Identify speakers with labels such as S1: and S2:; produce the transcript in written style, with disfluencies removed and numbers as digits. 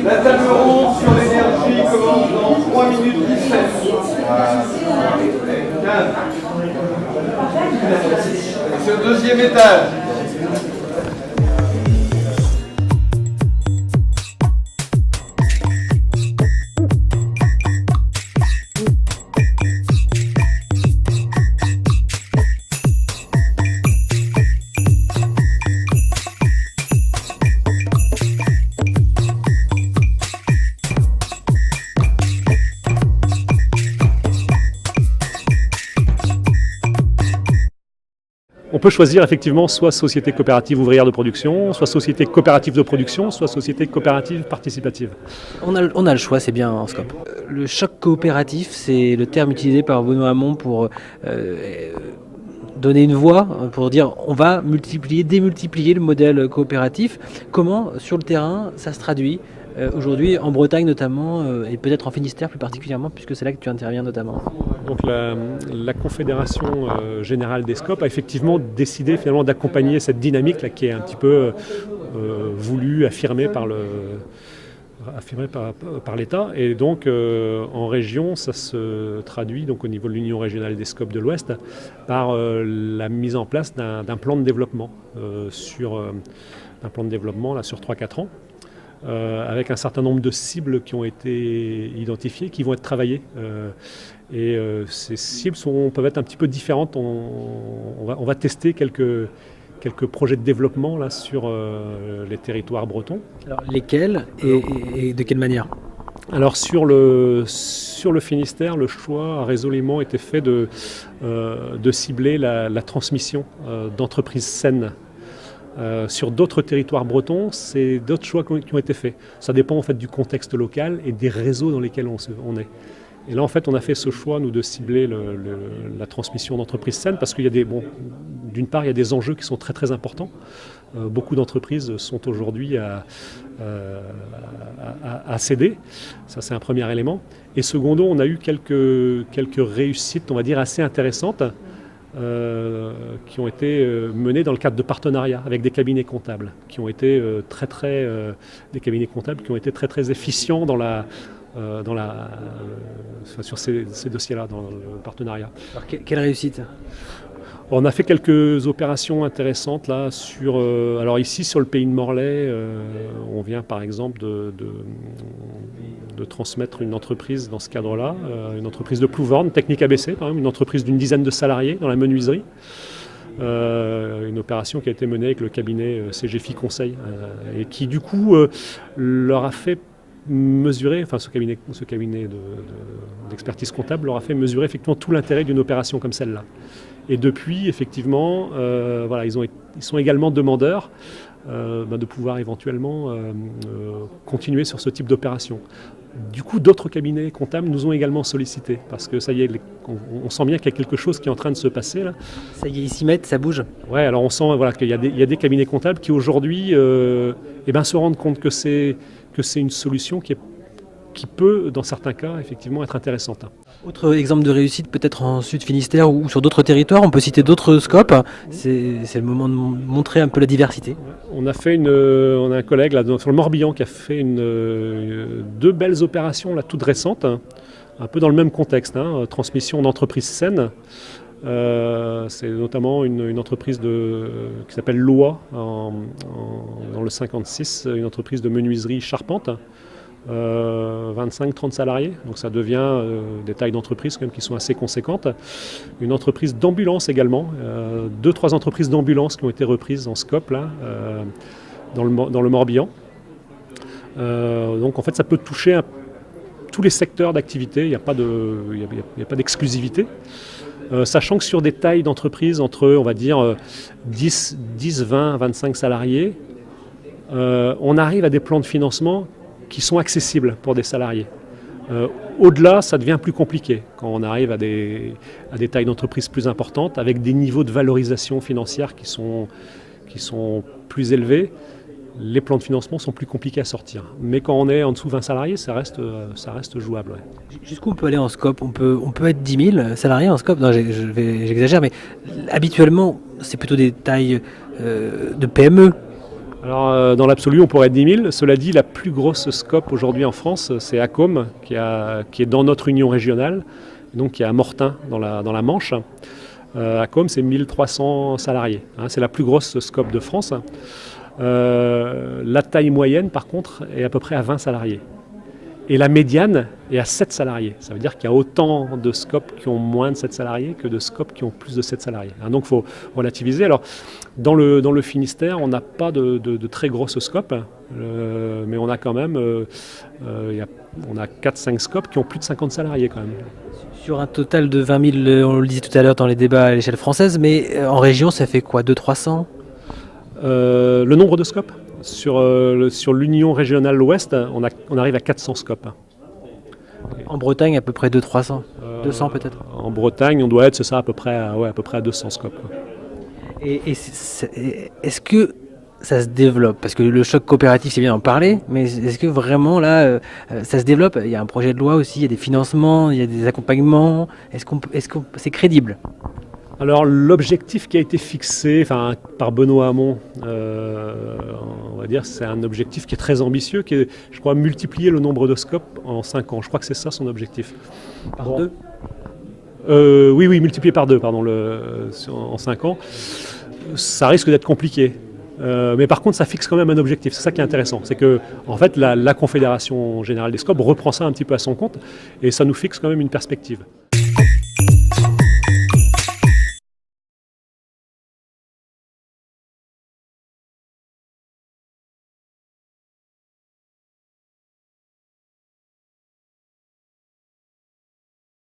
S1: La table ronde sur l'énergie commence dans 3 minutes 17. 15. C'est au deuxième étage.
S2: On peut choisir effectivement soit société coopérative ouvrière de production, soit société coopérative de production, soit société coopérative participative.
S3: On a le choix, c'est bien en scope. Le choc coopératif, c'est le terme utilisé par Benoît Hamon pour donner une voix, pour dire on va démultiplier le modèle coopératif. Comment, sur le terrain, ça se traduit aujourd'hui, en Bretagne notamment, et peut-être en Finistère plus particulièrement, puisque c'est là que tu interviens notamment.
S2: Donc la Confédération Générale des Scopes a effectivement décidé finalement d'accompagner cette dynamique là, qui est un petit peu voulue, affirmée par l'État. Et donc en région, ça se traduit donc, au niveau de l'Union régionale des Scopes de l'Ouest par la mise en place d'un plan de développement sur 3-4 ans. Avec un certain nombre de cibles qui ont été identifiées, qui vont être travaillées. Ces cibles peuvent être un petit peu différentes. On va tester quelques projets de développement là, sur les territoires bretons.
S3: Alors, lesquels et de quelle manière ?
S2: Alors sur le Finistère, le choix a résolument été fait de cibler la transmission d'entreprises saines. Sur d'autres territoires bretons, c'est d'autres choix qui ont été faits. Ça dépend en fait du contexte local et des réseaux dans lesquels on est. Et là, en fait, on a fait ce choix, nous, de cibler la transmission d'entreprises saines parce qu'il y a d'une part, il y a des enjeux qui sont très très importants. Beaucoup d'entreprises sont aujourd'hui à céder. Ça, c'est un premier élément. Et secondo, on a eu quelques réussites, on va dire, assez intéressantes. Qui ont été menées dans le cadre de partenariats avec des cabinets comptables, qui ont été des cabinets comptables qui ont été très très efficients sur ces dossiers-là, dans le partenariat.
S3: Alors, quelle réussite ?
S2: On a fait quelques opérations intéressantes là alors ici sur le pays de Morlaix, on vient par exemple de transmettre une entreprise dans ce cadre-là, une entreprise de Plouvorne, Technique ABC, par exemple, une entreprise d'une dizaine de salariés dans la menuiserie. Une opération qui a été menée avec le cabinet CGFI Conseil et qui du coup leur a fait mesurer, enfin ce cabinet d'expertise comptable leur a fait mesurer effectivement tout l'intérêt d'une opération comme celle-là. Et depuis, effectivement, ils sont également demandeurs de pouvoir éventuellement continuer sur ce type d'opération. Du coup, d'autres cabinets comptables nous ont également sollicités parce que ça y est, on sent bien qu'il y a quelque chose qui est en train de se passer là.
S3: Ça y est, ils s'y mettent, ça bouge.
S2: Ouais, alors on sent qu'il y a des cabinets comptables qui aujourd'hui se rendent compte que c'est une solution qui peut, dans certains cas, effectivement être intéressante.
S3: Autre exemple de réussite, peut-être en Sud Finistère ou sur d'autres territoires, on peut citer d'autres scopes. C'est le moment de montrer un peu la diversité.
S2: On a un collègue là, sur le Morbihan qui a fait deux belles opérations là, toutes récentes, un peu dans le même contexte, transmission d'entreprises saines. C'est notamment une entreprise qui s'appelle Loa dans le 56, une entreprise de menuiserie charpente. 25-30 salariés, donc ça devient des tailles d'entreprise quand même qui sont assez conséquentes. Une entreprise d'ambulance également, 2-3 entreprises d'ambulance qui ont été reprises en scope là, dans le Morbihan. Donc en fait ça peut toucher tous les secteurs d'activité, il n'y a pas d'exclusivité. Sachant que sur des tailles d'entreprise entre, on va dire, 10, 20, 25 salariés, on arrive à des plans de financement qui sont accessibles pour des salariés. Au-delà, ça devient plus compliqué quand on arrive à des tailles d'entreprise plus importantes, avec des niveaux de valorisation financière qui sont plus élevés. Les plans de financement sont plus compliqués à sortir. Mais quand on est en dessous de 20 salariés, ça reste jouable. Ouais.
S3: Jusqu'où on peut aller en scope ? On peut être 10 000 salariés en scope ? Non, j'exagère, mais habituellement, c'est plutôt des tailles de PME.
S2: Alors, dans l'absolu, on pourrait être 10 000. Cela dit, la plus grosse scope aujourd'hui en France, c'est Accom, qui est dans notre union régionale, donc qui est à Mortain, dans la Manche. Accom, c'est 1300 salariés. Hein, c'est la plus grosse scope de France. La taille moyenne, par contre, est à peu près à 20 salariés. Et la médiane est à 7 salariés. Ça veut dire qu'il y a autant de scopes qui ont moins de 7 salariés que de scopes qui ont plus de 7 salariés. Hein, donc il faut relativiser. Alors, dans le Finistère, on n'a pas de très grosses scopes, mais on a quand même on a 4-5 scopes qui ont plus de 50 salariés quand même.
S3: Sur un total de 20 000, on le disait tout à l'heure dans les débats à l'échelle française, mais en région, ça fait quoi, 200-300 ?
S2: Le nombre de scopes sur l'Union régionale Ouest, on arrive à 400 scopes.
S3: En Bretagne, à peu près 200-300 200 peut-être.
S2: En Bretagne, on doit être, c'est ça, à peu près à 200 scopes.
S3: Et est-ce que ça se développe? Parce que le choc coopératif, c'est bien d'en parler, mais est-ce que vraiment là, ça se développe? Il y a un projet de loi aussi, il y a des financements, il y a des accompagnements. Est-ce que c'est crédible?
S2: Alors l'objectif qui a été fixé par Benoît Hamon, on va dire, c'est un objectif qui est très ambitieux, qui est, je crois, multiplier le nombre de scopes en 5 ans. Je crois que c'est ça son objectif.
S3: Par 2
S2: Oui, multiplier par 2, pardon, en 5 ans. Ça risque d'être compliqué. Mais par contre, ça fixe quand même un objectif. C'est ça qui est intéressant. C'est que, en fait, la Confédération Générale des Scopes reprend ça un petit peu à son compte et ça nous fixe quand même une perspective.